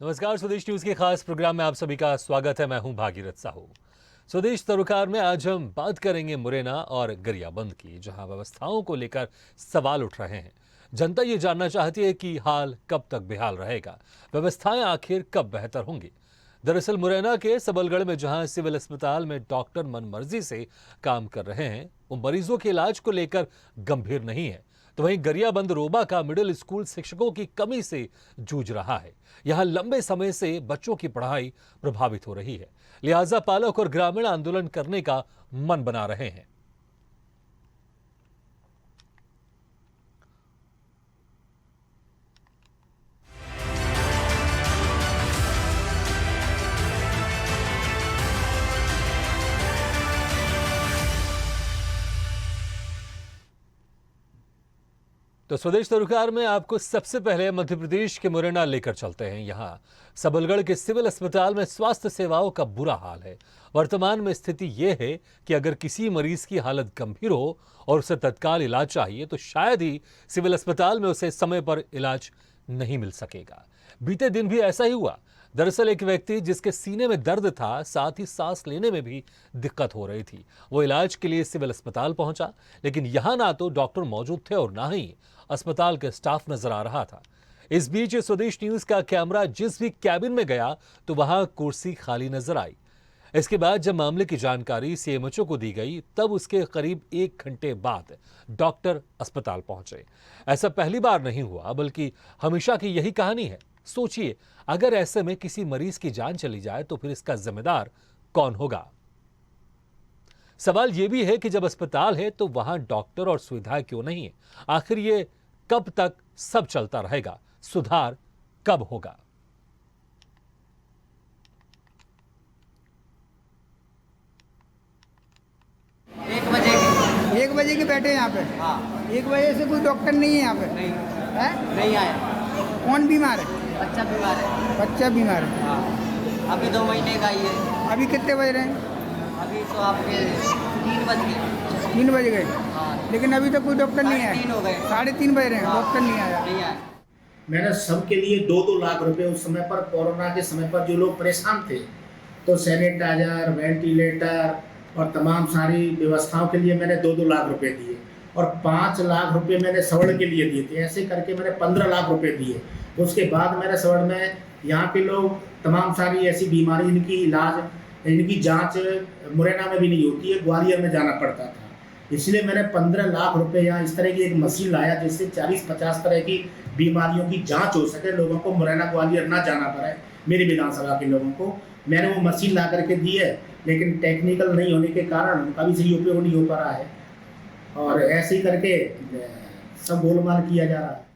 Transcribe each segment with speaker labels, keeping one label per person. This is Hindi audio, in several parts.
Speaker 1: नमस्कार, स्वदेश न्यूज के खास प्रोग्राम में आप सभी का स्वागत है। मैं हूं भागीरथ साहू। स्वदेश सरोकार में आज हम बात करेंगे मुरैना और गरियाबंद की, जहां व्यवस्थाओं को लेकर सवाल उठ रहे हैं। जनता ये जानना चाहती है कि हाल कब तक बेहाल रहेगा, व्यवस्थाएं आखिर कब बेहतर होंगी। दरअसल मुरैना के सबलगढ़ में जहां सिविल अस्पताल में डॉक्टर मनमर्जी से काम कर रहे हैं, वो मरीजों के इलाज को लेकर गंभीर नहीं है, तो वहीं गरियाबंद रोबा का मिडिल स्कूल शिक्षकों की कमी से जूझ रहा है। यहां लंबे समय से बच्चों की पढ़ाई प्रभावित हो रही है, लिहाजा पालक और ग्रामीण आंदोलन करने का मन बना रहे हैं। तो स्वदेश सरोकार में आपको सबसे पहले मध्य प्रदेश के मुरैना लेकर चलते हैं। यहाँ सबलगढ़ के सिविल अस्पताल में स्वास्थ्य सेवाओं का बुरा हाल है। वर्तमान में स्थिति यह है कि अगर किसी मरीज की हालत गंभीर हो और उसे तत्काल इलाज चाहिए तो शायद ही सिविल अस्पताल में उसे समय पर इलाज नहीं मिल सकेगा। बीते दिन भी ऐसा ही हुआ। दरअसल एक व्यक्ति जिसके सीने में दर्द था, साथ ही सांस लेने में भी दिक्कत हो रही थी, वो इलाज के लिए सिविल अस्पताल पहुंचा, लेकिन यहां ना तो डॉक्टर मौजूद थे और ना ही अस्पताल के स्टाफ नजर आ रहा था। इस बीच स्वदेश न्यूज का कैमरा जिस भी कैबिन में गया तो वहां कुर्सी खाली नजर आई। इसके बाद जब मामले की जानकारी सीएमएचओ को दी गई, तब उसके करीब 1 घंटे बाद डॉक्टर अस्पताल पहुंचे। ऐसा पहली बार नहीं हुआ, बल्कि हमेशा की यही कहानी है। सोचिए, अगर ऐसे में किसी मरीज की जान चली जाए तो फिर इसका जिम्मेदार कौन होगा। सवाल यह भी है कि जब अस्पताल है तो वहां डॉक्टर और सुविधाएं क्यों नहीं है। आखिर ये कब तक सब चलता रहेगा, सुधार कब होगा।
Speaker 2: एक बजे के बैठे यहाँ पे।
Speaker 3: हाँ।
Speaker 2: 1 बजे से कोई डॉक्टर नहीं है यहाँ पे।
Speaker 3: नहीं
Speaker 2: है?
Speaker 3: नहीं आया।
Speaker 2: कौन बीमार है?
Speaker 3: बच्चा बीमार है।
Speaker 2: बच्चा बीमार है।
Speaker 3: हाँ। अभी 2 महीने का ही है।
Speaker 2: अभी कितने बज रहे हैं?
Speaker 3: अभी तो आपके 3 बज गए।
Speaker 2: 3 बज गए।
Speaker 3: हाँ।
Speaker 2: लेकिन अभी तक कोई डॉक्टर नहीं आया।
Speaker 3: 3:30 हो गए।
Speaker 2: 3:30 बज रहे हैं,
Speaker 3: हाँ।
Speaker 2: डॉक्टर नहीं आया।
Speaker 3: नहीं आया।
Speaker 4: मैंने सबके लिए 2-2 लाख रुपए उस समय पर, कोरोना के समय पर जो लोग परेशान थे, तो सैनिटाइजर, वेंटिलेटर और तमाम सारी व्यवस्थाओं के लिए मैंने 2-2 लाख रुपए दिए और 5 लाख रुपए मैंने सवर्ण के लिए दिए थे। ऐसे करके मैंने 15 लाख रुपए दिए। उसके बाद मैंने सवर्ण में यहाँ के लोग तमाम सारी ऐसी बीमारी, इनकी इलाज, इनकी जांच मुरैना में भी नहीं होती है, ग्वालियर में जाना पड़ता था। इसलिए मैंने 15 लाख रुपए यहाँ इस तरह की एक मशीन लाया जिससे 40-50 तरह की बीमारियों की जांच हो सके, लोगों को मुरैना ग्वालियर ना जाना पड़े। मेरी विधानसभा के लोगों को मैंने वो मशीन ला करके दी है, लेकिन टेक्निकल नहीं होने के कारण उनका भी सही उपयोग नहीं हो पा रहा है और ऐसे ही करके सब गोलमाल किया जा रहा है।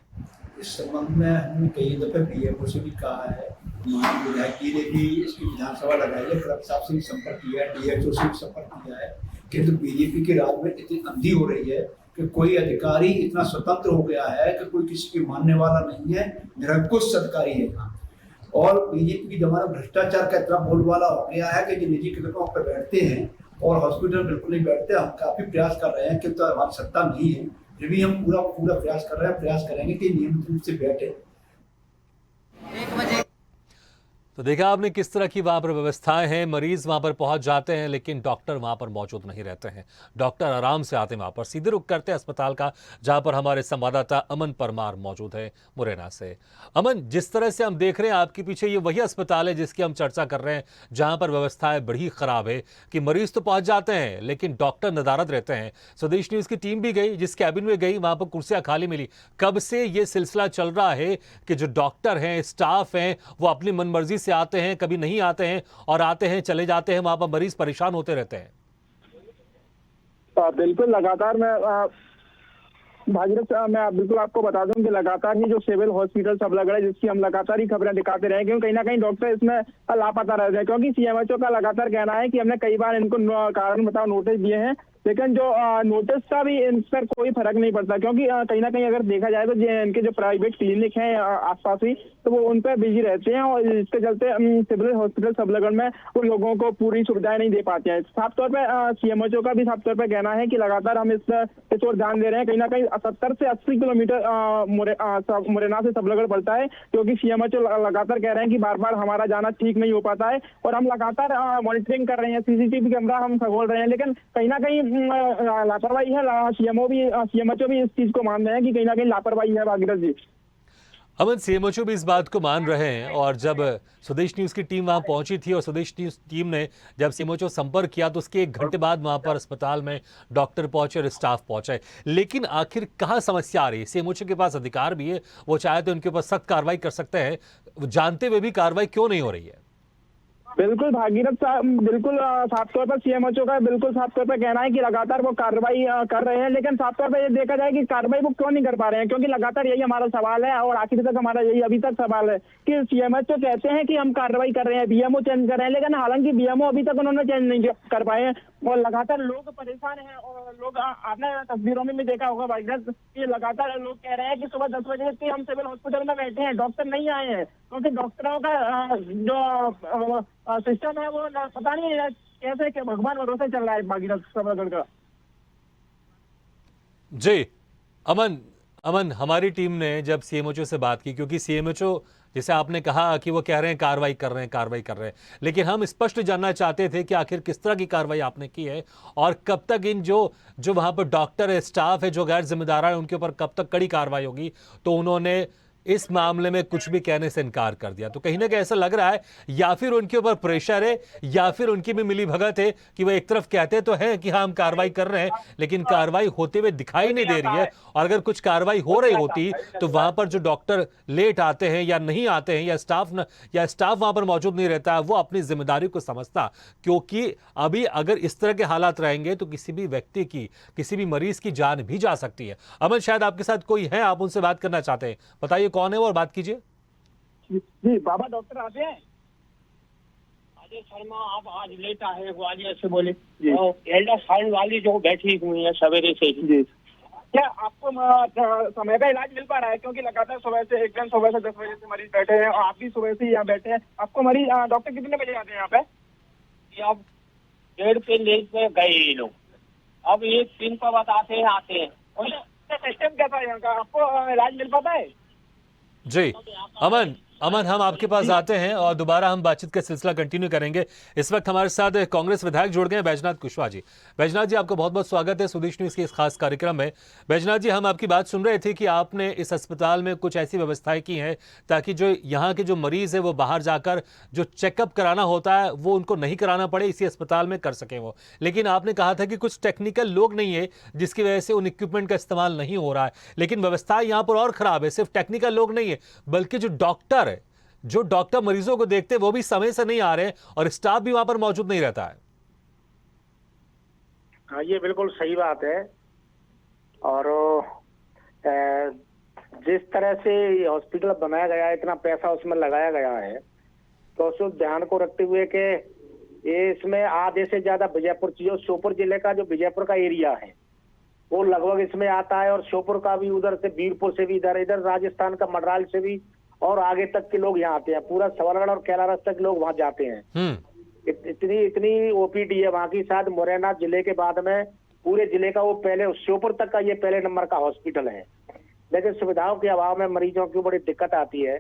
Speaker 5: इस संबंध में हमने कई दफे पीएमओ से भी कहा है, माननीय विधायक जी ने भी इसकी विधानसभा लगाई है, कलेक्टर साहब से भी संपर्क किया है, डीएचओ से भी संपर्क किया है, किंतु बीजेपी के राज में इतनी अंधी हो रही है कि कोई अधिकारी इतना स्वतंत्र हो गया है कि कोई किसी की मानने वाला नहीं है, निरंकुश अधिकारी है यहाँ। और बीजेपी की जमाना भ्रष्टाचार का इतना बोलबाला हो गया है कि जो निजी क्लिनिकों पर बैठते हैं और हॉस्पिटल बिल्कुल नहीं बैठते। हम काफी प्रयास कर रहे हैं कि तो हमारी सत्ता नहीं है, फिर भी हम पूरा प्रयास कर रहे हैं, प्रयास करेंगे कि नियमित रूप से बैठे।
Speaker 3: 1 बजे।
Speaker 1: तो देखा आपने किस तरह की वहां पर व्यवस्थाएं हैं। मरीज वहां पर पहुंच जाते हैं, लेकिन डॉक्टर वहां पर मौजूद नहीं रहते हैं। डॉक्टर आराम से आते हैं वहां पर, सीधे रुख करते हैं अस्पताल का, जहां पर हमारे संवाददाता अमन परमार मौजूद है मुरैना से। अमन, जिस तरह से हम देख रहे हैं आपके पीछे ये वही अस्पताल है जिसकी हम चर्चा कर रहे हैं, जहां पर व्यवस्थाएं बड़ी खराब है कि मरीज तो पहुंच जाते हैं लेकिन डॉक्टर नदारद रहते हैं। स्वदेश न्यूज की टीम भी गई, जिस कैबिन में गई वहां पर कुर्सियां खाली मिली। कब से ये सिलसिला चल रहा है कि जो डॉक्टर हैं, स्टाफ हैं, वो अपनी मनमर्जी से आते हैं, कभी नहीं आते हैं और आते हैं चले जाते हैं, वहां पर मरीज परेशान होते रहते हैं।
Speaker 6: बिल्कुल, लगातार मैं भागीरथ मैं बिल्कुल आपको बता दूं कि लगातार ही जो सिविल हॉस्पिटल सबलगढ़ है, जिसकी हम लगातार ही खबरें दिखाते रहे, क्योंकि कहीं ना कहीं डॉक्टर इसमें लापता रहते हैं, क्योंकि सीएमएचओ का लगातार कहना है कि हमने कई बार इनको कारण बताओ नोटिस दिए हैं, लेकिन जो नोटिस का भी इन पर कोई फर्क नहीं पड़ता, क्योंकि कहीं ना कहीं अगर देखा जाए तो इनके जो प्राइवेट क्लिनिक हैं आसपास ही, तो वो उन पर बिजी रहते हैं और इसके चलते सिविल हॉस्पिटल सबलगढ़ में वो लोगों को पूरी सुविधाएं नहीं दे पाते हैं। साफ तौर पर सीएमएचओ का भी साफ तौर पर कहना है कि लगातार हम इस ओर ध्यान दे रहे हैं। कहीं ना कहीं 70 से 80 किलोमीटर मुरैना से सबलगढ़ पड़ता है, क्योंकि सीएमएचओ लगातार कह रहे हैं कि बार बार हमारा जाना ठीक नहीं हो पाता है और हम लगातार मॉनिटरिंग कर रहे हैं, सीसीटीवी कैमरा हम खगोल रहे हैं, लेकिन कहीं ना कहीं लापरवाही है। सीएमएचओ भी इस चीज को मान रहे हैं कि कहीं ना कहीं लापरवाही है। भागीरथ जी,
Speaker 1: अमन, सीएमएचओ भी इस बात को मान रहे हैं और जब स्वदेश न्यूज की टीम वहां पहुंची थी और स्वदेश न्यूज टीम ने जब सीएमएचओ संपर्क किया तो उसके 1 घंटे बाद वहां पर अस्पताल में डॉक्टर पहुंचे और स्टाफ पहुंचे। लेकिन आखिर कहां समस्या आ रही है? सीएमएचओ के पास अधिकार भी है, वो चाहे तो उनके ऊपर सख्त कार्रवाई कर सकते हैं, जानते हुए भी कार्रवाई क्यों नहीं हो रही है?
Speaker 6: बिल्कुल भागीरथ साहब, बिल्कुल साफ तौर पर सीएमएचओ का बिल्कुल साफ तौर पर कहना है कि लगातार वो कार्रवाई कर रहे हैं, लेकिन साफ तौर पर ये देखा जाए कि कार्रवाई वो क्यों नहीं कर पा रहे हैं, क्योंकि लगातार यही हमारा सवाल है और आखिर तक हमारा यही अभी तक सवाल है कि सीएमएचओ कहते हैं कि हम कार्रवाई कर रहे हैं, बीएमओ चेंज कर रहे हैं, लेकिन हालांकि बीएमओ अभी तक उन्होंने चेंज नहीं कर पाए हैं और लगातार लोग परेशान हैं। और लोग, आपने तस्वीरों में भी देखा होगा भागीरथ कि लगातार लोग कह रहे हैं कि सुबह 10 बजे से हम सिविल हॉस्पिटल में बैठे हैं, डॉक्टर नहीं आए हैं, क्योंकि डॉक्टरों का जो सिस्टम है वो पता नहीं कैसे कि भगवान भरोसे चल रहा है भागीरथ सबलगढ़ का।
Speaker 1: जी अमन, हमारी टीम ने जब सीएमएचओ से बात की, क्योंकि सीएमएचओ जैसे आपने कहा कि वो कह रहे हैं कार्रवाई कर रहे हैं, लेकिन हम स्पष्ट जानना चाहते थे कि आखिर किस तरह की कार्रवाई आपने की है और कब तक इन जो वहां पर डॉक्टर है, स्टाफ है, जो गैर जिम्मेदार है, उनके ऊपर कब तक कड़ी कार्रवाई होगी। तो उन्होंने इस मामले में कुछ भी कहने से इनकार कर दिया। तो कहीं ना कहीं ऐसा लग रहा है या फिर उनके ऊपर प्रेशर है या फिर उनकी भी मिली भगत है कि वो एक तरफ कहते तो हैं कि हाँ हम कार्रवाई कर रहे हैं, लेकिन कार्रवाई होते हुए दिखाई नहीं दे रही है। और अगर कुछ कार्रवाई हो रही होती तो वहां पर जो डॉक्टर लेट आते हैं या नहीं आते हैं या स्टाफ वहां पर मौजूद नहीं रहता है, वो अपनी जिम्मेदारी को समझता। क्योंकि अभी अगर इस तरह के हालात रहेंगे तो किसी भी व्यक्ति की, किसी भी मरीज की जान भी जा सकती है। अमन, शायद आपके साथ कोई है, आप उनसे बात करना चाहते हैं, बताइए कौन है वो और बात कीजिए।
Speaker 6: जी बाबा, डॉक्टर आते हैं?
Speaker 7: अजय शर्मा, आप आज लेट आए ग्वालियर से बोले। एल्डर साइंड वाली जो बैठी हुई है सवेरे से ही।
Speaker 6: क्या आपको समय का इलाज मिल पा रहा है? क्योंकि लगातार सुबह से 10 बजे से मरीज बैठे हैं और आप भी सुबह से यहाँ बैठे हैं। आपको मरीज डॉक्टर कितने बजे आते हैं यहाँ पे?
Speaker 7: अब 1:30 पे लेके गए ये लोग, अब 1-3 पर बताते हैं आते हैं।
Speaker 6: सिस्टम कैसा है यहाँ का? आपको इलाज मिल पाता है?
Speaker 1: जी अमन, हम आपके पास आते हैं और दोबारा हम बातचीत का सिलसिला कंटिन्यू करेंगे। इस वक्त हमारे साथ कांग्रेस विधायक जुड़ गए हैं, बैजनाथ कुशवाहा जी। बैजनाथ जी, आपका बहुत बहुत स्वागत है स्वदेश न्यूज के इस खास कार्यक्रम में। बैजनाथ जी, हम आपकी बात सुन रहे थे कि आपने इस अस्पताल में कुछ ऐसी व्यवस्थाएं की हैं ताकि जो यहाँ के जो मरीज है वो बाहर जाकर जो चेकअप कराना होता है वो उनको नहीं कराना पड़े, इसी अस्पताल में कर सकें वो। लेकिन आपने कहा था कि कुछ टेक्निकल लोग नहीं है जिसकी वजह से उन इक्विपमेंट का इस्तेमाल नहीं हो रहा है। लेकिन व्यवस्था यहाँ पर और खराब है, सिर्फ टेक्निकल लोग नहीं है बल्कि जो डॉक्टर मरीजों को देखते हैं वो भी समय से नहीं आ रहे और स्टाफ भी वहां पर मौजूद नहीं रहता है।
Speaker 8: हाँ, ये बिल्कुल सही बात है। और जिस तरह से हॉस्पिटल बनाया गया है, इतना पैसा उसमें लगाया गया है, तो उस ध्यान को रखते हुए कि ये इसमें आधे से ज्यादा विजयपुर, जो श्योपुर जिले का जो विजयपुर का एरिया है वो लगभग इसमें आता है, और श्योपुर का भी, उधर से बीरपुर से भी, इधर राजस्थान का मडराल से भी और आगे तक के लोग यहाँ आते हैं। पूरा सबलगढ़ और कैलारस तक लोग वहाँ जाते हैं। इतनी ओपीडी है वहाँ की, शायद मुरैना जिले के बाद में पूरे जिले का वो पहले, श्योपुर तक का ये पहले नंबर का हॉस्पिटल है। लेकिन सुविधाओं के अभाव में मरीजों की बड़ी दिक्कत आती है,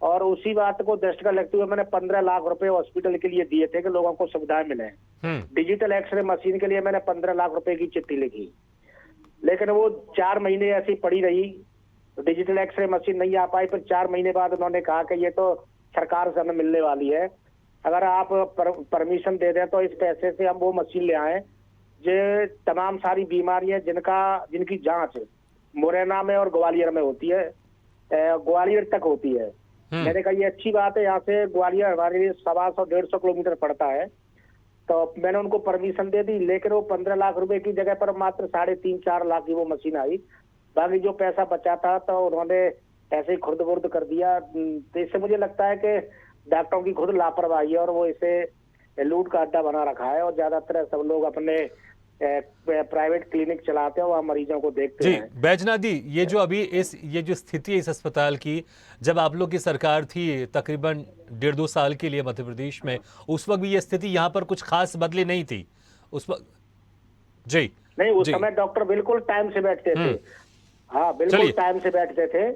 Speaker 8: और उसी बात को दृष्टिगत रखते हुए मैंने 15 लाख रुपए हॉस्पिटल के लिए दिए थे कि लोगों को सुविधाएं मिले। डिजिटल एक्सरे मशीन के लिए मैंने 15 लाख रुपए की चिट्ठी लिखी, लेकिन वो 4 महीने ऐसी पड़ी रही, डिजिटल एक्सरे मशीन नहीं आ पाई। फिर 4 महीने बाद उन्होंने कहा कि ये तो सरकार से हमें मिलने वाली है, अगर आप परमिशन दे दें तो इस पैसे से हम वो मशीन ले आए जो तमाम सारी बीमारियां जिनकी जांच मुरैना में और ग्वालियर में होती है, ग्वालियर तक होती है। मैंने कहा ये अच्छी बात है, यहाँ से ग्वालियर हमारे लिए 125-150 किलोमीटर पड़ता है। तो मैंने उनको परमिशन दे दी, लेकिन वो 15 लाख रुपए की जगह पर मात्र 3.5-4 लाख की वो मशीन आई। बाकी जो पैसा बचा था तो उन्होंने ऐसे ही खुर्द-बुर्द कर दिया। तो इससे मुझे लगता है कि डॉक्टरों की खुद लापरवाही है और वो इसे लूट का अड्डा बना रखा है, और ज्यादातर सब लोग अपने प्राइवेट क्लिनिक चलाते हैं, वहाँ मरीजों को देखते
Speaker 1: जी
Speaker 8: हैं।
Speaker 1: बैजनाथ जी, ये जो अभी ये जो स्थिति है इस अस्पताल की, जब आप लोग की सरकार थी तकरीबन 1.5-2 साल के लिए मध्य प्रदेश में, उस वक्त भी ये स्थिति यहाँ पर कुछ खास बदली नहीं थी उस वक्त? जी
Speaker 8: नहीं, उस
Speaker 1: जी।
Speaker 8: समय डॉक्टर बिल्कुल टाइम से बैठते थे। हाँ, बिल्कुल
Speaker 1: चलिए।
Speaker 8: टाइम से बैठते थे।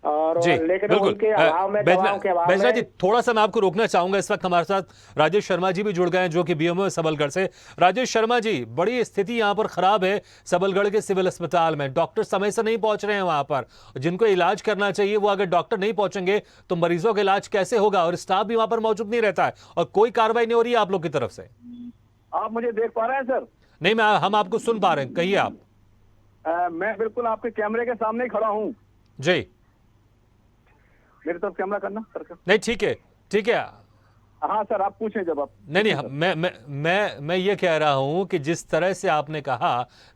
Speaker 8: और
Speaker 1: जी
Speaker 8: लेकिन
Speaker 1: बिल्कुल।
Speaker 8: उनके अभाव में, दवाओं के अभाव
Speaker 1: बैजनाथ
Speaker 8: में
Speaker 1: जी, थोड़ा सा मैं आपको रोकना चाहूंगा। इस वक्त हमारे साथ राजेश शर्मा जी भी जुड़ गए हैं, जो कि बीएमओ सबलगढ़ से। राजेश शर्मा जी, बड़ी स्थिति यहाँ पर खराब है सबलगढ़ के सिविल अस्पताल में। डॉक्टर समय से नहीं पहुंच रहे हैं वहां पर, जिनको इलाज करना चाहिए वो अगर डॉक्टर नहीं पहुंचेंगे तो मरीजों का इलाज कैसे होगा? और स्टाफ भी वहां पर मौजूद नहीं रहता है और कोई कार्रवाई नहीं हो रही है आप लोग की तरफ से।
Speaker 6: आप मुझे देख पा रहे हैं सर?
Speaker 1: नहीं, हम आपको सुन पा रहे हैं, कहिए आप।
Speaker 6: मैं बिल्कुल आपके कैमरे के सामने ही खड़ा हूँ।
Speaker 1: जी,
Speaker 6: मेरी तरफ कैमरा करना सर।
Speaker 1: नहीं ठीक है, ठीक है।
Speaker 6: हाँ सर, आप पूछें जब आप।
Speaker 1: नहीं, मैं ये कह रहा हूं कि जिस तरह से आपने कहा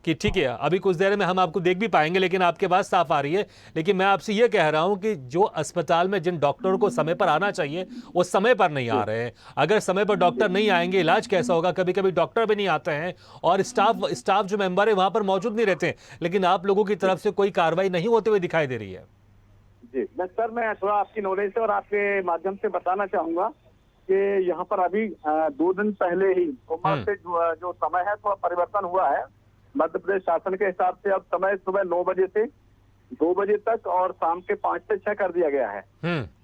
Speaker 1: कि ठीक है अभी कुछ देर में हम आपको देख भी पाएंगे, लेकिन आपके बात साफ आ रही है। लेकिन मैं आपसे ये कह रहा हूं कि जो अस्पताल में जिन डॉक्टरों को समय पर आना चाहिए वो समय पर नहीं आ रहे हैं। अगर समय पर डॉक्टर नहीं आएंगे, इलाज कैसा होगा? कभी कभी डॉक्टर भी नहीं आते हैं और स्टाफ जो मेंबर है वहां पर मौजूद नहीं रहते हैं, लेकिन आप लोगों की तरफ से कोई कार्रवाई नहीं होते हुए दिखाई दे रही है।
Speaker 6: जी मैं थोड़ा आपकी नॉलेज से और आपके माध्यम से बताना चाहूंगा कि यहाँ पर अभी 2 दिन पहले ही सोमवार से जो समय है थोड़ा परिवर्तन हुआ है। मध्य प्रदेश शासन के हिसाब से अब समय सुबह 9 बजे से 2 बजे तक और शाम के 5 से 6 कर दिया गया है।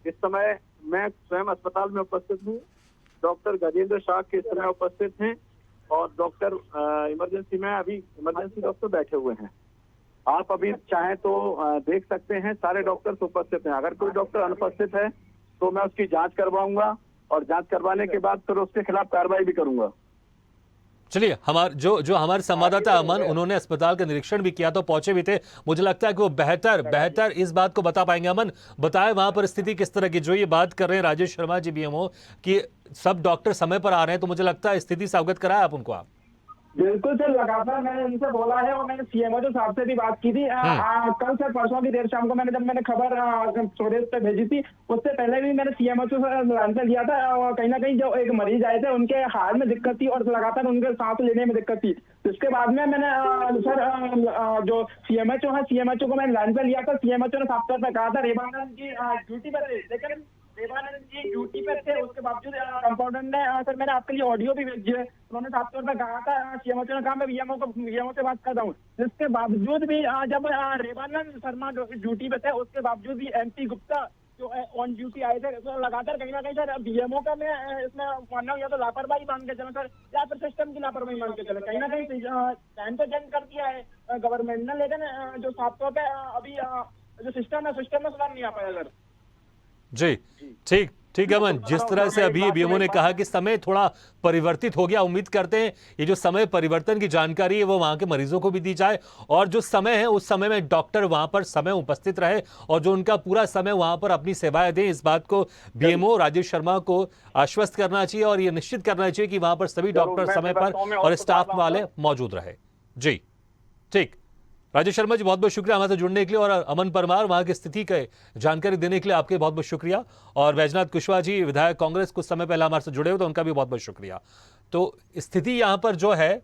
Speaker 6: इस समय मैं स्वयं अस्पताल में उपस्थित हूँ, डॉक्टर गजेंद्र शाह के समय उपस्थित हैं और डॉक्टर इमरजेंसी में अभी इमरजेंसी डॉक्टर बैठे हुए हैं। आप अभी चाहें तो देख सकते हैं, सारे डॉक्टर्स उपस्थित हैं। अगर कोई डॉक्टर अनुपस्थित है तो मैं उसकी जांच करवाऊंगा और जांच करवाने के बाद फिर उसके खिलाफ कार्रवाई भी करूंगा।
Speaker 1: चलिए, जो हमारे संवाददाता अमन, उन्होंने अस्पताल का निरीक्षण भी किया, तो पहुंचे भी थे। मुझे लगता है कि वो बेहतर इस बात को बता पाएंगे। अमन, बताएं वहां पर स्थिति किस तरह की? जो ये बात कर रहे हैं राजेश शर्मा जी बीएमओ कि सब डॉक्टर समय पर आ रहे हैं, तो मुझे लगता है स्थिति से अवगत कराया आप उनको? आप
Speaker 6: बिल्कुल सर, लगातार मैंने उनसे बोला है और मैंने सीएमओ साहब से भी बात की थी। कल से परसों की देर शाम को जब मैंने खबर स्टोरेज पे भेजी थी, उससे पहले भी मैंने सीएमओ से आंसर लिया था। और कहीं ना कहीं जो एक मरीज आए थे उनके हार्ट में दिक्कत थी और लगातार उनके सांस लेने में दिक्कत थी। उसके बाद में मैंने सर जो सीएमएचओ है, सीएमएचओ को मैंने लाइन पे लिया था। सीएमएचओ ने साफ तौर पर कहा था रेवानंद जी ड्यूटी पर थे, लेकिन देवानंद जी ड्यूटी पर थे, उसके बावजूद कंपाउंडर ने सर, मैंने आपके लिए ऑडियो भी भेजी है, उन्होंने साफ तौर पर कहा था, सीएमओ ने कहा मैं बीएमओ से बात करता हूँ। जिसके बावजूद भी जब रेवानंद शर्मा ड्यूटी पे थे, उसके बावजूद भी एमपी गुप्ता जो ऑन ड्यूटी आए थे, तो लगातार कहीं ना कहीं सर बीएमओ का मैं इसमें मानना हूँ या तो लापरवाही मान के चले सर, या फिर सिस्टम की लापरवाही मान के चले। कहीं ना कहीं टाइम तो चेंज कर दिया है गवर्नमेंट ने, लेकिन जो साफ तौर पर अभी जो सिस्टम में सुधार नहीं आ पाया सर।
Speaker 1: जी ठीक अमन, जिस तरह से अभी बीएमओ ने कहा कि समय थोड़ा परिवर्तित हो गया, उम्मीद करते हैं ये जो समय परिवर्तन की जानकारी है वो वहां के मरीजों को भी दी जाए और जो समय है उस समय में डॉक्टर वहां पर समय उपस्थित रहे और जो उनका पूरा समय वहां पर अपनी सेवाएं दें। इस बात को बीएमओ राजेश शर्मा को आश्वस्त करना चाहिए और ये निश्चित करना चाहिए कि वहां पर सभी डॉक्टर समय पर और स्टाफ वाले मौजूद रहे। जी ठीक, राजेश शर्मा जी बहुत बहुत शुक्रिया हमारे साथ जुड़ने के लिए, और अमन परमार वहां की स्थिति की जानकारी देने के लिए आपके बहुत बहुत शुक्रिया। और बैजनाथ कुशवाहा जी विधायक कांग्रेस कुछ समय पहले हमारे साथ जुड़े हुए, तो उनका भी बहुत बहुत शुक्रिया। तो स्थिति यहां पर जो है,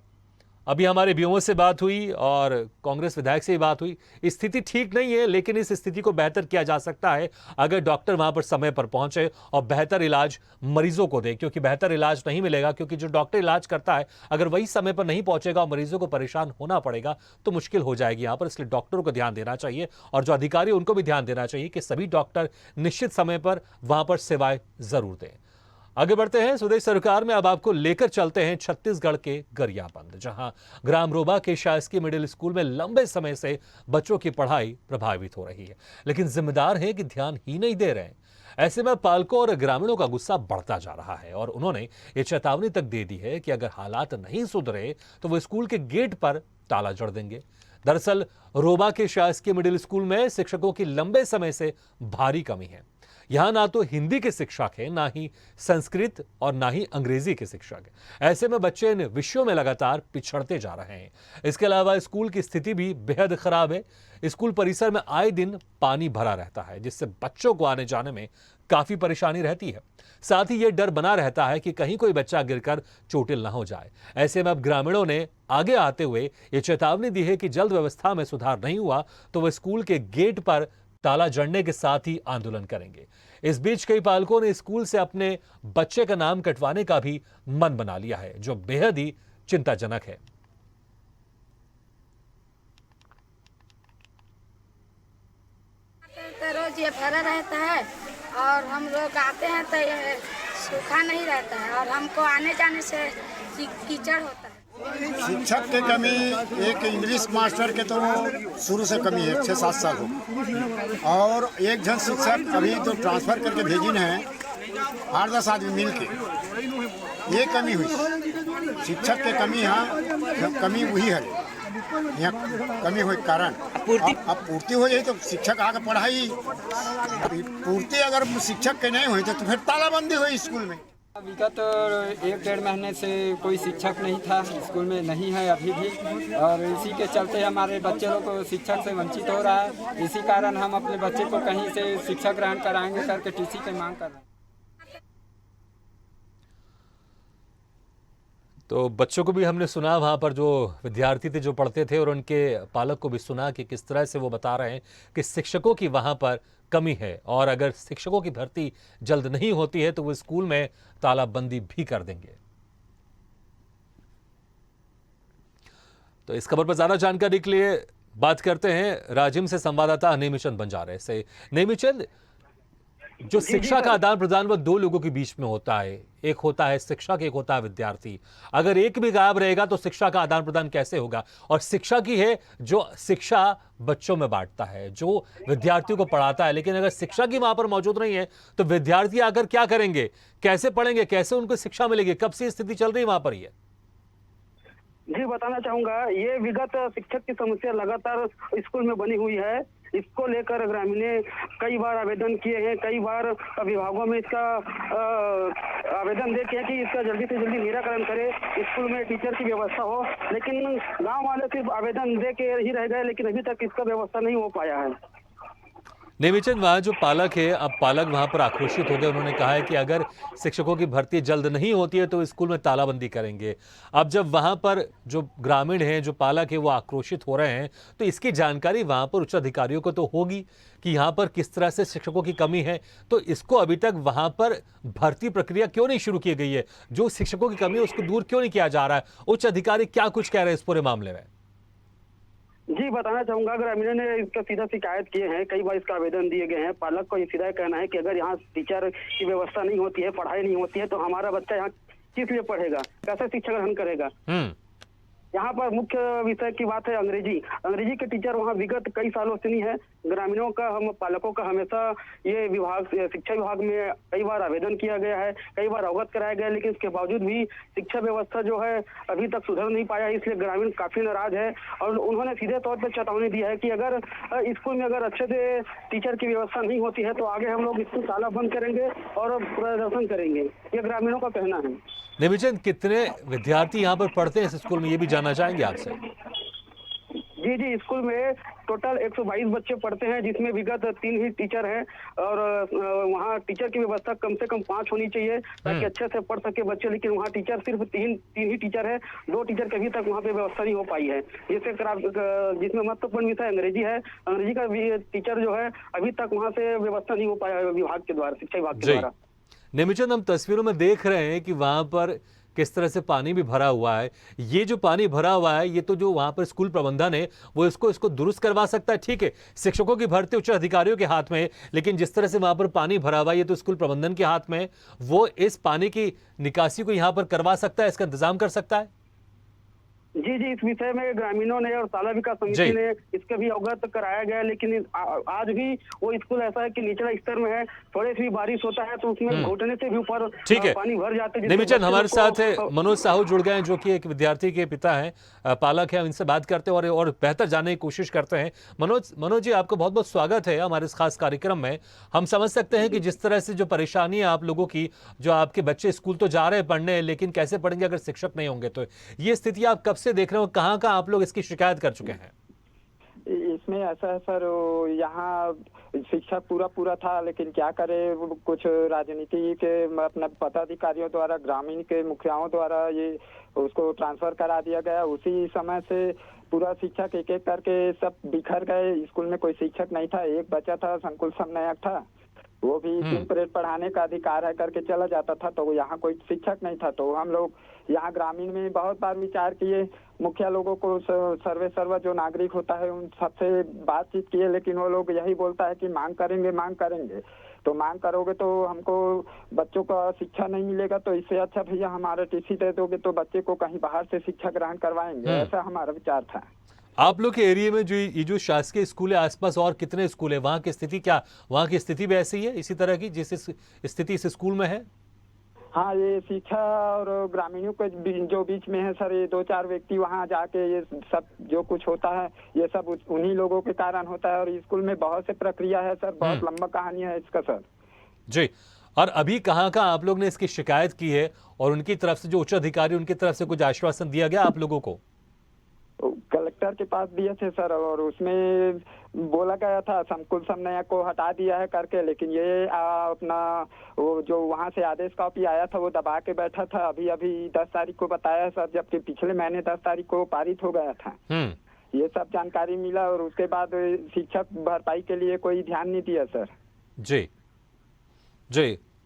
Speaker 1: अभी हमारे बीओ से बात हुई और कांग्रेस विधायक से भी बात हुई, स्थिति ठीक नहीं है, लेकिन इस स्थिति को बेहतर किया जा सकता है अगर डॉक्टर वहां पर समय पर पहुंचे और बेहतर इलाज मरीजों को दे। क्योंकि बेहतर इलाज नहीं मिलेगा, क्योंकि जो डॉक्टर इलाज करता है अगर वही समय पर नहीं पहुंचेगा और मरीजों को परेशान होना पड़ेगा तो मुश्किल हो जाएगी यहाँ पर। इसलिए डॉक्टरों को ध्यान देना चाहिए और जो अधिकारी उनको भी ध्यान देना चाहिए कि सभी डॉक्टर निश्चित समय पर वहां पर सेवाएं जरूर दें। आगे बढ़ते हैं स्वदेश सरकार में, अब आपको लेकर चलते हैं छत्तीसगढ़ के गरियाबंद, जहां ग्राम रोबा के शासकीय मिडिल स्कूल में लंबे समय से बच्चों की पढ़ाई प्रभावित हो रही है, लेकिन जिम्मेदार है कि ध्यान ही नहीं दे रहे हैं। ऐसे में पालकों और ग्रामीणों का गुस्सा बढ़ता जा रहा है और उन्होंने ये चेतावनी तक दे दी है कि अगर हालात नहीं सुधरे तो वो स्कूल के गेट पर ताला जड़ देंगे। दरअसल रोबा के शासकीय मिडिल स्कूल में शिक्षकों की लंबे समय से भारी कमी है। यहां ना तो हिंदी के शिक्षक हैं, ना ही संस्कृत और ना ही अंग्रेजी के शिक्षक। ऐसे में बच्चे इन विषयों में लगातार पिछड़ते जा रहे हैं। इसके अलावा स्कूल की स्थिति भी बेहद खराब है। स्कूल परिसर में आए दिन पानी भरा रहता है, जिससे बच्चों को आने जाने में काफी परेशानी रहती है। साथ ही ये डर बना रहता है कि कहीं कोई बच्चा गिरकर चोटिल ना हो जाए। ऐसे में अब ग्रामीणों ने आगे आते हुए ये चेतावनी दी है कि जल्द व्यवस्था में सुधार नहीं हुआ तो वे स्कूल के गेट पर ताला जड़ने के साथ ही आंदोलन करेंगे। इस बीच कई पालकों ने स्कूल से अपने बच्चे का नाम कटवाने का भी मन बना लिया है, जो बेहद ही चिंताजनक है।
Speaker 9: तो रोज ये भरा रहता है और हम लोग आते हैं तो ये सूखा नहीं रहता है और हमको आने जाने से कीचड़ होता है।
Speaker 10: शिक्षक की कमी, एक इंग्लिश मास्टर के तो शुरू से कमी है, 6-7 साल हो, और एक जन शिक्षक अभी तो ट्रांसफर करके भेजिन है 8-10 आदमी मिल के, ये कमी हुई। शिक्षक के कमी यहाँ कमी वही है, यहाँ कमी हुई कारण अब पूर्ति हो जाए तो शिक्षक आगे पढ़ाई, पूर्ति अगर शिक्षक के नहीं हुई तो फिर तालाबंदी हुई स्कूल में।
Speaker 11: विगत 1-1.5 महीने से कोई शिक्षक नहीं था स्कूल में, नहीं है अभी भी, और इसी के चलते हमारे बच्चे लोग को शिक्षक से वंचित हो रहा है। इसी कारण हम अपने बच्चे को कहीं से शिक्षक ग्रहण कराएंगे करके टीसी की मांग कर रहे हैं।
Speaker 1: तो बच्चों को भी हमने सुना, वहाँ पर जो विद्यार्थी थे जो पढ़ते थे, और उनके पालक को भी सुना कि किस तरह से वो बता रहे हैं कि शिक्षकों की वहाँ पर कमी है और अगर शिक्षकों की भर्ती जल्द नहीं होती है तो वो स्कूल में तालाबंदी भी कर देंगे। तो इस खबर पर ज्यादा जानकारी के लिए बात करते हैं राजिम से संवाददाता नेमिचंद बंजारे से। नेमिचंद, जो शिक्षा का आदान प्रदान वो दो लोगों के बीच में होता है, एक होता है शिक्षक, एक होता है विद्यार्थी। अगर एक भी गायब रहेगा तो शिक्षा का आदान प्रदान कैसे होगा? और शिक्षा की है जो शिक्षा बच्चों में बांटता है, जो विद्यार्थियों को पढ़ाता है, लेकिन अगर शिक्षा की वहां पर मौजूद नहीं है तो विद्यार्थी आकर क्या करेंगे, कैसे पढ़ेंगे, कैसे उनको शिक्षा मिलेगी? कब से स्थिति चल रही है वहां पर? ये
Speaker 6: जी बताना चाहूंगा, ये विगत शिक्षक की समस्या लगातार स्कूल में बनी हुई है। इसको लेकर ग्रामीण ने कई बार आवेदन किए हैं, कई बार विभागों में इसका आवेदन दे के कि इसका जल्दी से जल्दी निराकरण करे, स्कूल में टीचर की व्यवस्था हो, लेकिन गांव वाले सिर्फ आवेदन दे के ही रह गए, लेकिन अभी तक इसका व्यवस्था नहीं हो पाया है।
Speaker 1: नेमिचंद, वहाँ जो पालक है, अब पालक वहाँ पर आक्रोशित हो गए। उन्होंने कहा है कि अगर शिक्षकों की भर्ती जल्द नहीं होती है तो स्कूल में तालाबंदी करेंगे। अब जब वहाँ पर जो ग्रामीण हैं, जो पालक है, वो आक्रोशित हो रहे हैं तो इसकी जानकारी वहाँ पर उच्च अधिकारियों को तो होगी कि यहाँ पर किस तरह से शिक्षकों की कमी है, तो इसको अभी तक वहाँ पर भर्ती प्रक्रिया क्यों नहीं शुरू की गई है? जो शिक्षकों की कमी है उसको दूर क्यों नहीं किया जा रहा है? उच्च अधिकारी क्या कुछ कह रहे हैं इस पूरे मामले में?
Speaker 6: जी बताना चाहूंगा, ग्रामीणों ने इसका सीधा शिकायत किए हैं, कई बार इसका आवेदन दिए गए हैं। पालक को ये सीधा कहना है कि अगर यहाँ टीचर की व्यवस्था नहीं होती है, पढ़ाई नहीं होती है, तो हमारा बच्चा यहाँ किस लिए पढ़ेगा, कैसे शिक्षा ग्रहण करेगा? यहाँ पर मुख्य विषय की बात है अंग्रेजी के टीचर वहाँ विगत कई सालों से नहीं है। ग्रामीणों का, हम पालकों का हमेशा ये विभाग, शिक्षा विभाग में कई बार आवेदन किया गया है, कई बार अवगत कराया गया है, लेकिन इसके बावजूद भी शिक्षा व्यवस्था जो है अभी तक सुधर नहीं पाया है। इसलिए ग्रामीण काफी नाराज है और उन्होंने सीधे तौर पर चेतावनी दी है कि अगर स्कूल में अगर अच्छे से टीचर की व्यवस्था नहीं होती है तो आगे हम लोग स्कूल ताला बंद करेंगे और प्रदर्शन करेंगे, ये ग्रामीणों का कहना है।
Speaker 1: नेमिचंद, कितने विद्यार्थी यहाँ पर पढ़ते हैं इस स्कूल में, ये भी जानना चाहेंगे आपसे।
Speaker 6: जी, स्कूल में टोटल 122 बच्चे पढ़ते हैं, जिसमें विगत 3 ही टीचर हैं और वहाँ टीचर की व्यवस्था कम से कम 5 होनी चाहिए ताकि अच्छे से पढ़ सके बच्चे, लेकिन वहाँ टीचर सिर्फ तीन ही टीचर है, 2 टीचर की अभी तक वहाँ पे व्यवस्था नहीं हो पाई है। जिसमें महत्वपूर्ण विषय अंग्रेजी है, अंग्रेजी का भी टीचर जो है अभी तक वहाँ से व्यवस्था नहीं हो पाया है विभाग के द्वारा, शिक्षा विभाग के द्वारा।
Speaker 1: नेमिचंद, हम तस्वीरों में देख रहे हैं कि वहां पर किस तरह से पानी भी भरा हुआ है। ये जो पानी भरा हुआ है, ये तो जो वहां पर स्कूल प्रबंधन है वो इसको दुरुस्त करवा सकता है। ठीक है, शिक्षकों की भर्ती उच्च अधिकारियों के हाथ में है, लेकिन जिस तरह से वहां पर पानी भरा हुआ है ये तो स्कूल प्रबंधन के हाथ में है। वो इस पानी की निकासी को यहाँ पर करवा सकता है, इसका इंतजाम कर सकता है।
Speaker 6: जी, इस विषय में ग्रामीणों ने और ताला विकास समिति ने इसका भी अवगत कराया गया, लेकिन आज भी वो स्कूल ऐसा है कि निचला स्तर में है, थोड़ी सी बारिश होता है तो उसमें घुटने से भी ऊपर पानी भर जाते हैं।
Speaker 1: नेमिचंद, हमारे साथ मनोज साहू जुड़ गए हैं, जो कि एक विद्यार्थी के पिता हैं, पालक है। इनसे बात करते हैं और बेहतर जानने की कोशिश करते हैं। मनोज जी, आपका बहुत बहुत स्वागत है हमारे इस खास कार्यक्रम में। हम समझ सकते हैं कि जिस तरह से जो परेशानी है आप लोगों की, जो आपके बच्चे स्कूल तो जा रहे हैं पढ़ने, लेकिन कैसे पढ़ेंगे अगर शिक्षक नहीं होंगे, तो ये स्थिति आप कब से देख रहे हो, कहाँ आप लोग इसकी शिकायत कर चुके हैं?
Speaker 11: इसमें ऐसा है सर, यहाँ शिक्षा पूरा था, लेकिन क्या करे, कुछ राजनीति के अपने पदाधिकारियों द्वारा, ग्रामीण के मुखियाओं द्वारा ये उसको ट्रांसफर करा दिया गया। उसी समय से पूरा शिक्षक एक एक करके सब बिखर गए। स्कूल में कोई शिक्षक नहीं था, एक बच्चा था, संकुल समन्वयक था, वो भी 3 पीरियड पढ़ाने का अधिकार है करके चला जाता था। तो यहाँ कोई शिक्षक नहीं था, तो हम लोग यहाँ ग्रामीण में बहुत बार विचार किए, मुखिया लोगों को, सर्वे जो नागरिक होता है उन सबसे बातचीत किए, लेकिन वो लोग यही बोलता है कि मांग करेंगे। तो मांग करोगे तो हमको बच्चों का शिक्षा नहीं मिलेगा, तो इससे अच्छा भैया हमारा टीसी दे दोगे तो बच्चे को कहीं बाहर से शिक्षा ग्रहण करवाएंगे। ऐसा हमारा विचार था।
Speaker 1: आप लोग के एरिया में जो शासकीय स्कूल है, आसपास और कितने स्कूल है, वहाँ की स्थिति क्या, वहाँ की स्थिति भी ऐसी है इसी तरह की जिस स्थिति इस स्कूल में है?
Speaker 11: हाँ, ये शिक्षा और ग्रामीणों के जो बीच में है सर, ये 2-4 व्यक्ति वहाँ जाके ये सब जो कुछ होता है ये सब उन्हीं लोगों के कारण होता है। और स्कूल में बहुत से प्रक्रिया है सर, बहुत लंबा कहानी है इसका सर।
Speaker 1: जी, और अभी कहाँ आप लोग ने इसकी शिकायत की है और उनकी तरफ से जो उच्च अधिकारी, उनकी तरफ से कुछ आश्वासन दिया गया आप लोगों को?
Speaker 11: कलेक्टर के पास दिए थे सर, और उसमें बोला गया था संकुल समन्वयक को हटा दिया है करके, लेकिन ये अपना वो जो वहाँ से आदेश कॉपी आया था वो दबा के बैठा था। अभी 10 तारीख को बताया है सर, जबकि पिछले महीने 10 तारीख को पारित हो गया था। ये सब जानकारी मिला और उसके बाद शिक्षक भरपाई के लिए कोई ध्यान नहीं दिया सर।
Speaker 1: जी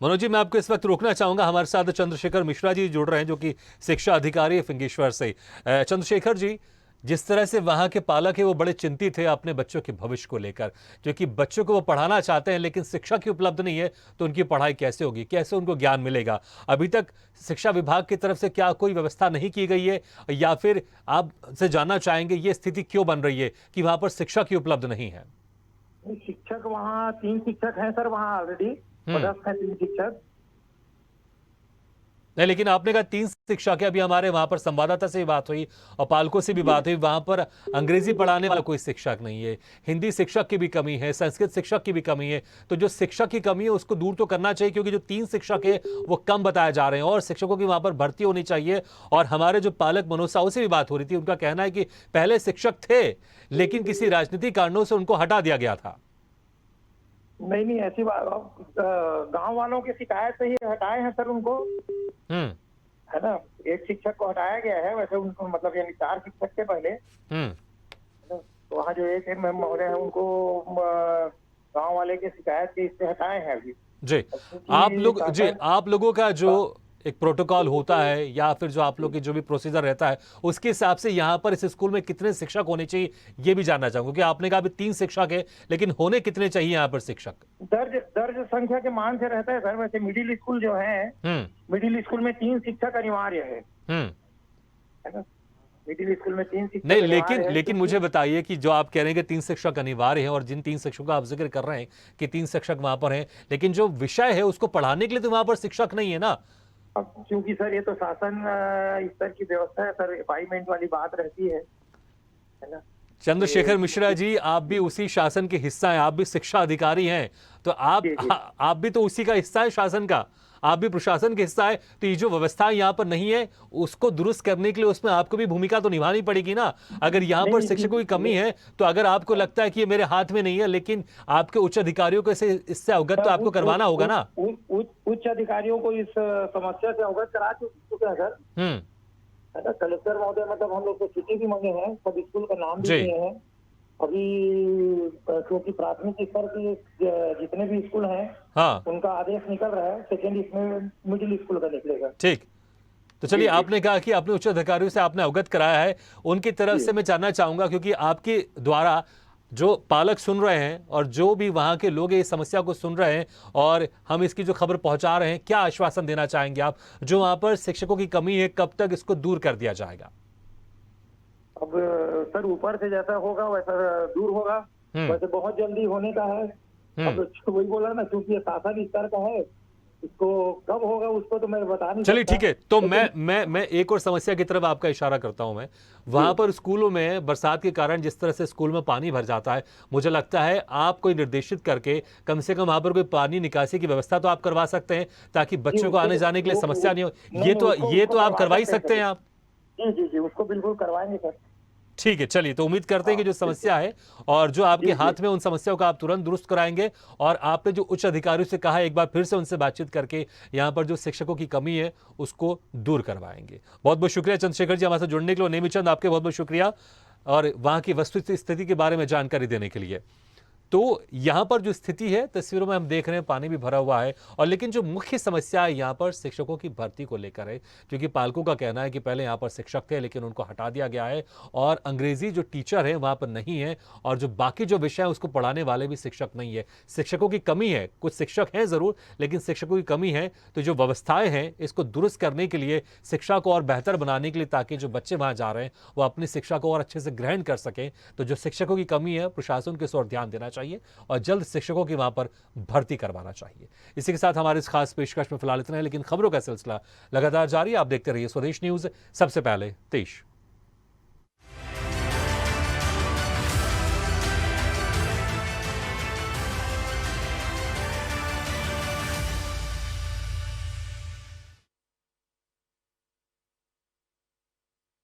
Speaker 1: मनोज जी, मैं आपको इस वक्त रोकना चाहूंगा। हमारे साथ चंद्रशेखर मिश्रा जी जुड़ रहे हैं, जो कि शिक्षा अधिकारी है फिंगेश्वर से। चंद्रशेखर जी, जिस तरह से वहां के पालक है वो बड़े चिंतित है अपने बच्चों के भविष्य को लेकर, क्योंकि बच्चों को वो पढ़ाना चाहते हैं लेकिन शिक्षा की उपलब्ध नहीं है, तो उनकी पढ़ाई कैसे होगी, कैसे उनको ज्ञान मिलेगा? अभी तक शिक्षा विभाग की तरफ से क्या कोई व्यवस्था नहीं की गई है, या फिर आपसे जानना चाहेंगे ये स्थिति क्यों बन रही है कि वहां पर शिक्षा की उपलब्ध नहीं है?
Speaker 8: शिक्षक वहाँ 3 शिक्षक हैं सर, वहाँ ऑलरेडी पदस्थ हैं 3 शिक्षक।
Speaker 1: नहीं, लेकिन आपने कहा 3 शिक्षक है। अभी हमारे वहां पर संवाददाता से भी बात हुई और पालकों से भी बात हुई, वहां पर अंग्रेजी पढ़ाने वाला कोई शिक्षक नहीं है, हिंदी शिक्षक की भी कमी है, संस्कृत शिक्षक की भी कमी है। तो जो शिक्षक की कमी है उसको दूर तो करना चाहिए, क्योंकि जो 3 शिक्षक है वो कम बताए जा रहे हैं और शिक्षकों की वहां पर भर्ती होनी चाहिए। और हमारे जो पालक मनोज साहू से भी बात हो रही थी, उनका कहना है कि पहले शिक्षक थे लेकिन किसी राजनीतिक कारणों से उनको हटा दिया गया था।
Speaker 8: नहीं, ऐसी बात, गांव वालों की शिकायत से ही हटाए हैं सर उनको, है ना। एक शिक्षक को हटाया गया है, वैसे उनको मतलब यानी 4 शिक्षक थे पहले। तो वहाँ जो एक महोदय है उनको गांव वाले की शिकायत के इससे हटाए हैं अभी।
Speaker 1: जी, आप लोगों का जो एक प्रोटोकॉल होता है या फिर जो आप लोग की जो भी प्रोसीजर रहता है, उसके हिसाब से यहाँ पर इस स्कूल में कितने शिक्षक होने चाहिए ये भी जानना चाहूंगा, क्योंकि आपने कहा अभी 3 शिक्षक है, लेकिन होने कितने चाहिए यहाँ पर शिक्षक?
Speaker 8: दर्ज संख्या के मान से रहता है सर। वैसे मिडिल स्कूल जो है, मिडिल स्कूल में 3 शिक्षक अनिवार्य है ना। मिडिल स्कूल में 3 शिक्षक
Speaker 1: नहीं, लेकिन मुझे बताइए कि जो आप कह रहे हैं कि 3 शिक्षक अनिवार्य हैं और जिन 3 शिक्षकों का आप जिक्र कर रहे हैं कि 3 शिक्षक वहां पर हैं, लेकिन जो विषय है उसको पढ़ाने के लिए तो वहां पर शिक्षक नहीं है ना।
Speaker 8: क्योंकि सर ये तो शासन स्तर की व्यवस्था है सर, अपॉइंटमेंट वाली बात रहती है ना।
Speaker 1: चंद्रशेखर मिश्रा जी, आप भी उसी शासन के हिस्सा हैं, आप भी शिक्षा अधिकारी हैं, तो आप भी तो उसी का हिस्सा है, शासन का, आप भी प्रशासन के हिस्सा है। तो ये जो व्यवस्था यहाँ पर नहीं है उसको दुरुस्त करने के लिए उसमें आपको भी भूमिका तो निभानी पड़ेगी ना। अगर यहाँ पर शिक्षकों की कमी है तो अगर आपको लगता है कि ये मेरे हाथ में नहीं है, लेकिन आपके उच्च अधिकारियों को इससे अवगत तो आपको करवाना होगा ना।
Speaker 8: उच्च अधिकारियों को इस समस्या से अवगत करा चुके हैं सर। कलेक्टर महोदय मतलब हम लोग को चिट्ठी भी मांगे हैं, सब स्कूल का नाम भी दिए हैं। अभी क्योंकि प्राथमिक स्तर के जितने भी स्कूल हैं उनका आदेश निकल रहा है, सेकेंड इसमें मिडिल स्कूल का निकलेगा।
Speaker 1: ठीक, तो चलिए, आपने कहा कि अपने उच्च अधिकारियों से आपने अवगत कराया है, उनकी तरफ से मैं जानना चाहूंगा, क्योंकि आपके द्वारा जो पालक सुन रहे हैं और जो भी वहां के लोग इस समस्या को सुन रहे हैं और हम इसकी जो खबर पहुंचा रहे हैं, क्या आश्वासन देना चाहेंगे आप, जो वहां पर शिक्षकों की कमी है कब तक इसको दूर कर दिया जाएगा?
Speaker 8: अब सर ऊपर से जैसा होगा वैसा दूर होगा, वैसे बहुत जल्दी होने का है। अब वही बोला ना, क्योंकि शासन स्तर का है, इसको कब होगा उसको तो मैं बता नहीं।
Speaker 1: चलिए ठीक है, तो मैं एक और समस्या की तरफ आपका इशारा करता हूं। मैं वहां पर स्कूलों में बरसात के कारण जिस तरह से स्कूल में पानी भर जाता है, मुझे लगता है आप कोई निर्देशित करके कम से कम वहां पर कोई पानी निकासी की व्यवस्था तो आप करवा सकते हैं, ताकि बच्चों को आने जाने के लिए समस्या नहीं हो। ये तो आप करवा ही सकते हैं आप।
Speaker 8: जी, उसको बिल्कुल करवाएंगे सर।
Speaker 1: ठीक है, चलिए, तो उम्मीद करते हैं कि जो समस्या है और जो आपके हाथ में, उन समस्याओं का आप तुरंत दुरुस्त कराएंगे। और आपने जो उच्च अधिकारियों से कहा, एक बार फिर से उनसे बातचीत करके यहाँ पर जो शिक्षकों की कमी है उसको दूर करवाएंगे। बहुत बहुत शुक्रिया चंद्रशेखर जी हमारे साथ जुड़ने के लिए। नेमीचंद, आपके बहुत बहुत शुक्रिया और वहाँ की वस्तुस्थिति स्थिति के बारे में जानकारी देने के लिए। तो यहाँ पर जो स्थिति है, तस्वीरों में हम देख रहे हैं पानी भी भरा हुआ है, और लेकिन जो मुख्य समस्या है यहाँ पर शिक्षकों की भर्ती को लेकर है, क्योंकि पालकों का कहना है कि पहले यहाँ पर शिक्षक थे लेकिन उनको हटा दिया गया है और अंग्रेजी जो टीचर है वहाँ पर नहीं है, और जो बाकी जो विषय है उसको पढ़ाने वाले भी शिक्षक नहीं है। शिक्षकों की कमी है, कुछ शिक्षक हैं ज़रूर लेकिन शिक्षकों की कमी है। तो जो व्यवस्थाएं हैं इसको दुरुस्त करने के लिए, शिक्षा को और बेहतर बनाने के लिए, ताकि जो बच्चे वहाँ जा रहे हैं वो अपनी शिक्षा को और अच्छे से ग्रहण कर सकें, तो जो शिक्षकों की कमी है प्रशासन के इस ओर ध्यान देना चाहिए और जल्द शिक्षकों की वहां पर भर्ती करवाना चाहिए। इसी के साथ हमारे इस खास पेशकश में फिलहाल इतना है, लेकिन खबरों का सिलसिला लगातार जारी है। आप देखते रहिए स्वदेश न्यूज, सबसे पहले देश।